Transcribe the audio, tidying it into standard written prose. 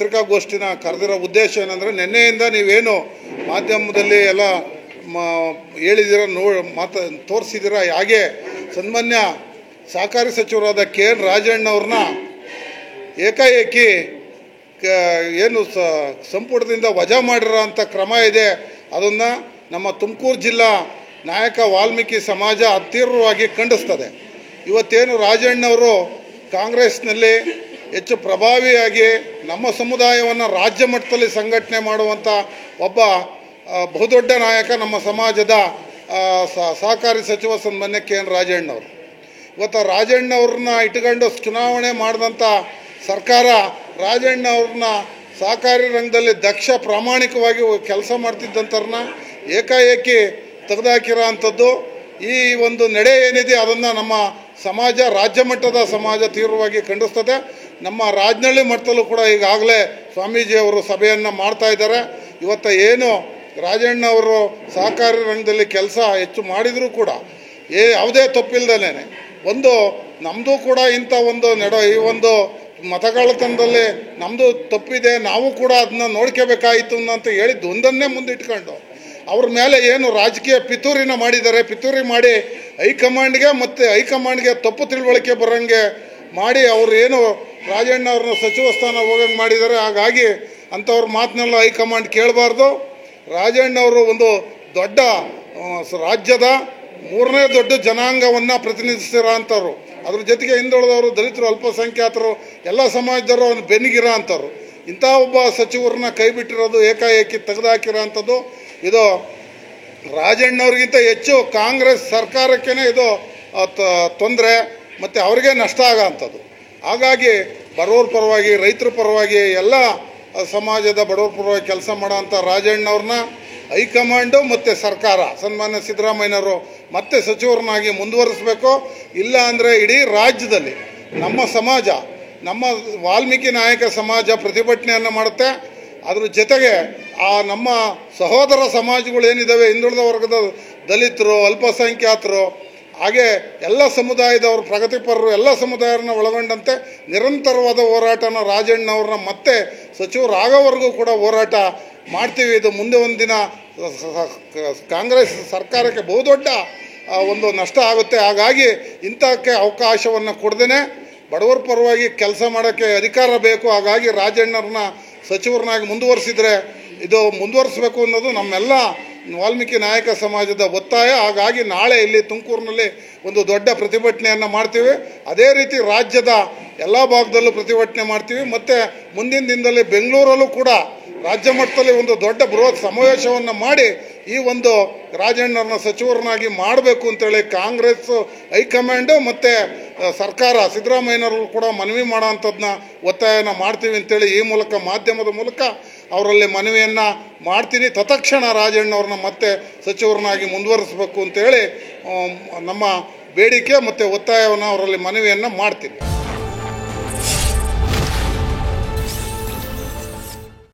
ಪತ್ರಿಕಾಗೋಷ್ಠಿನ ಕರೆದಿರೋ ಉದ್ದೇಶ ಏನಂದರೆ, ನಿನ್ನೆಯಿಂದ ನೀವೇನು ಮಾಧ್ಯಮದಲ್ಲಿ ಎಲ್ಲ ಹೇಳಿದ್ದೀರ, ತೋರಿಸಿದ್ದೀರ. ಹಾಗೆ ಸನ್ಮಾನ್ಯ ಸಹಕಾರಿ ಸಚಿವರಾದ ಕೆ ಎನ್ ರಾಜಣ್ಣವ್ರನ್ನ ಏಕಾಏಕಿ ಏನು ಸಂಪುಟದಿಂದ ವಜಾ ಮಾಡಿರೋ ಅಂಥ ಕ್ರಮ ಇದೆ, ಅದನ್ನು ನಮ್ಮ ತುಮಕೂರು ಜಿಲ್ಲಾ ನಾಯಕ ವಾಲ್ಮೀಕಿ ಸಮಾಜ ತೀವ್ರವಾಗಿ ಖಂಡಿಸ್ತದೆ. ಇವತ್ತೇನು ರಾಜಣ್ಣವರು ಕಾಂಗ್ರೆಸ್ನಲ್ಲಿ ಹೆಚ್ಚು ಪ್ರಭಾವಿಯಾಗಿ ನಮ್ಮ ಸಮುದಾಯವನ್ನು ರಾಜ್ಯ ಮಟ್ಟದಲ್ಲಿ ಸಂಘಟನೆ ಮಾಡುವಂಥ ಒಬ್ಬ ಬಹುದೊಡ್ಡ ನಾಯಕ ನಮ್ಮ ಸಮಾಜದ ಸಹಕಾರಿ ಸಚಿವ ಸನ್ಮಾನ್ಯ ಕೆ ಎನ್ ರಾಜಣ್ಣವರು. ಇವತ್ತು ರಾಜಣ್ಣವ್ರನ್ನ ಇಟ್ಕೊಂಡು ಚುನಾವಣೆ ಮಾಡಿದಂಥ ಸರ್ಕಾರ ರಾಜಣ್ಣವ್ರನ್ನ ಸಹಕಾರಿ ರಂಗದಲ್ಲಿ ದಕ್ಷ ಪ್ರಾಮಾಣಿಕವಾಗಿ ಕೆಲಸ ಮಾಡ್ತಿದ್ದಂಥವ್ರನ್ನ ಏಕಾಏಕಿ ತೆಗೆದುಹಾಕಿರೋ ಅಂಥದ್ದು. ಈ ಒಂದು ನಡೆ ಏನಿದೆ ಅದನ್ನು ನಮ್ಮ ಸಮಾಜ, ರಾಜ್ಯ ಮಟ್ಟದ ಸಮಾಜ ತೀವ್ರವಾಗಿ ಖಂಡಿಸ್ತದೆ. ನಮ್ಮ ರಾಜನಹಳ್ಳಿ ಮಟ್ಟದಲ್ಲೂ ಕೂಡ ಈಗಾಗಲೇ ಸ್ವಾಮೀಜಿಯವರು ಸಭೆಯನ್ನು ಮಾಡ್ತಾ ಇದ್ದಾರೆ. ಇವತ್ತು ಏನು ರಾಜಣ್ಣವರು ಸಹಕಾರಿ ರಂಗದಲ್ಲಿ ಕೆಲಸ ಹೆಚ್ಚು ಮಾಡಿದರೂ ಕೂಡ ಯಾವುದೇ ತಪ್ಪಿಲ್ದೇ ಒಂದು ನಮ್ಮದು ಕೂಡ ಇಂಥ ಒಂದು ಈ ಒಂದು ಮತಗಳ್ಳತನದಲ್ಲಿ ನಮ್ಮದು ತಪ್ಪಿದೆ, ನಾವು ಕೂಡ ಅದನ್ನ ನೋಡ್ಕೋಬೇಕಾಯಿತು ಅಂತ ಹೇಳಿದ್ದು ಒಂದನ್ನೇ ಮುಂದಿಟ್ಕೊಂಡು ಅವ್ರ ಮೇಲೆ ಏನು ರಾಜಕೀಯ ಪಿತೂರಿನ ಮಾಡಿದ್ದಾರೆ. ಪಿತೂರಿ ಮಾಡಿ ಹೈಕಮಾಂಡ್ಗೆ ತಪ್ಪು ತಿಳುವಳಿಕೆ ಬರೋಂಗೆ ಮಾಡಿ ಅವರು ಏನು ರಾಜಣ್ಣವ್ರನ್ನ ಸಚಿವ ಸ್ಥಾನ ಹೋಗಂಗೆ ಮಾಡಿದ್ದಾರೆ. ಹಾಗಾಗಿ ಅಂಥವ್ರ ಮಾತನ್ನೆಲ್ಲ ಹೈಕಮಾಂಡ್ ಕೇಳಬಾರ್ದು. ರಾಜಣ್ಣವರು ಒಂದು ದೊಡ್ಡ ರಾಜ್ಯದ 3ನೇ ದೊಡ್ಡ ಜನಾಂಗವನ್ನು ಪ್ರತಿನಿಧಿಸಿರೋ ಅಂಥವ್ರು. ಅದ್ರ ಜೊತೆಗೆ ಹಿಂದುಳಿದವರು, ದಲಿತರು, ಅಲ್ಪಸಂಖ್ಯಾತರು, ಎಲ್ಲ ಸಮಾಜದವರು ಅವನು ಬೆನ್ನಿಗಿರೋ ಅಂಥವ್ರು. ಇಂಥ ಒಬ್ಬ ಸಚಿವರನ್ನ ಕೈ ಬಿಟ್ಟಿರೋದು, ಏಕಾಏಕಿ ತೆಗೆದುಹಾಕಿರೋ ಅಂಥದ್ದು ಇದು ರಾಜಣ್ಣವ್ರಿಗಿಂತ ಹೆಚ್ಚು ಕಾಂಗ್ರೆಸ್ ಸರ್ಕಾರಕ್ಕೇ ಇದು ತೊಂದರೆ ಮತ್ತು ಅವ್ರಿಗೆ ನಷ್ಟ ಆಗೋ ಅಂಥದ್ದು. ಹಾಗಾಗಿ ಬಡವ್ರ ಪರವಾಗಿ, ರೈತರ ಪರವಾಗಿ, ಎಲ್ಲ ಸಮಾಜದ ಬಡವ್ರ ಪರವಾಗಿ ಕೆಲಸ ಮಾಡೋ ಅಂಥ ರಾಜಣ್ಣವ್ರನ್ನ ಹೈಕಮಾಂಡು ಮತ್ತು ಸರ್ಕಾರ ಸನ್ಮಾನ್ಯ ಸಿದ್ದರಾಮಯ್ಯನವರು ಮತ್ತೆ ಸಚಿವರನ್ನಾಗಿ ಮುಂದುವರಿಸಬೇಕು. ಇಲ್ಲ ಅಂದರೆ ಇಡೀ ರಾಜ್ಯದಲ್ಲಿ ನಮ್ಮ ಸಮಾಜ, ನಮ್ಮ ವಾಲ್ಮೀಕಿ ನಾಯಕ ಸಮಾಜ ಪ್ರತಿಭಟನೆಯನ್ನು ಮಾಡುತ್ತೆ. ಅದ್ರ ಜೊತೆಗೆ ನಮ್ಮ ಸಹೋದರ ಸಮಾಜಗಳು ಏನಿದ್ದಾವೆ, ಹಿಂದುಳಿದ ವರ್ಗದ ದಲಿತರು, ಅಲ್ಪಸಂಖ್ಯಾತರು, ಹಾಗೆ ಎಲ್ಲ ಸಮುದಾಯದವರು, ಪ್ರಗತಿಪರರು, ಎಲ್ಲ ಸಮುದಾಯರನ್ನ ಒಳಗೊಂಡಂತೆ ನಿರಂತರವಾದ ಹೋರಾಟನ ರಾಜಣ್ಣವ್ರನ್ನ ಮತ್ತೆ ಸಚಿವರಾಗೋವರೆಗೂ ಕೂಡ ಹೋರಾಟ ಮಾಡ್ತೀವಿ. ಇದು ಮುಂದೆ ಒಂದು ದಿನ ಕಾಂಗ್ರೆಸ್ ಸರ್ಕಾರಕ್ಕೆ ಬಹುದೊಡ್ಡ ಒಂದು ನಷ್ಟ ಆಗುತ್ತೆ. ಹಾಗಾಗಿ ಇಂಥಕ್ಕೆ ಅವಕಾಶವನ್ನು ಕೊಡ್ದೇ ಬಡವರ ಪರವಾಗಿ ಕೆಲಸ ಮಾಡೋಕ್ಕೆ ಅಧಿಕಾರ ಬೇಕು. ಹಾಗಾಗಿ ರಾಜಣ್ಣವ್ರನ್ನ ಸಚಿವರನ್ನಾಗಿ ಮುಂದುವರಿಸಿದರೆ ಇದು ಮುಂದುವರಿಸಬೇಕು ಅನ್ನೋದು ನಮ್ಮೆಲ್ಲ ವಾಲ್ಮೀಕಿ ನಾಯಕ ಸಮಾಜದ ಒತ್ತಾಯ. ಹಾಗಾಗಿ ನಾಳೆ ಇಲ್ಲಿ ತುಮಕೂರಿನಲ್ಲಿ ಒಂದು ದೊಡ್ಡ ಪ್ರತಿಭಟನೆಯನ್ನು ಮಾಡ್ತೀವಿ. ಅದೇ ರೀತಿ ರಾಜ್ಯದ ಎಲ್ಲ ಭಾಗದಲ್ಲೂ ಪ್ರತಿಭಟನೆ ಮಾಡ್ತೀವಿ. ಮತ್ತು ಮುಂದಿನ ದಿನದಲ್ಲಿ ಬೆಂಗಳೂರಲ್ಲೂ ಕೂಡ ರಾಜ್ಯ ಮಟ್ಟದಲ್ಲಿ ಒಂದು ದೊಡ್ಡ ಬೃಹತ್ ಸಮಾವೇಶವನ್ನು ಮಾಡಿ ಈ ಒಂದು ರಾಜಣ್ಣವ್ರನ್ನ ಸಚಿವರನ್ನಾಗಿ ಮಾಡಬೇಕು ಅಂತೇಳಿ ಕಾಂಗ್ರೆಸ್ ಹೈಕಮಾಂಡು ಮತ್ತು ಸರ್ಕಾರ ಸಿದ್ದರಾಮಯ್ಯನವರು ಕೂಡ ಮನವಿ ಮಾಡೋ ಅಂಥದ್ದನ್ನ ಒತ್ತಾಯನ ಮಾಡ್ತೀವಿ ಅಂತೇಳಿ ಈ ಮೂಲಕ ಮಾಧ್ಯಮದ ಮೂಲಕ ಅವರಲ್ಲಿ ಮನವಿಯನ್ನು ಮಾಡ್ತೀನಿ. ತತ್ಕ್ಷಣ ರಾಜಣ್ಣವ್ರನ್ನ ಮತ್ತೆ ಸಚಿವರನ್ನಾಗಿ ಮುಂದುವರಿಸಬೇಕು ಅಂತೇಳಿ ನಮ್ಮ ಬೇಡಿಕೆ ಮತ್ತು ಒತ್ತಾಯವನ್ನು ಅವರಲ್ಲಿ ಮನವಿಯನ್ನು ಮಾಡ್ತೀನಿ.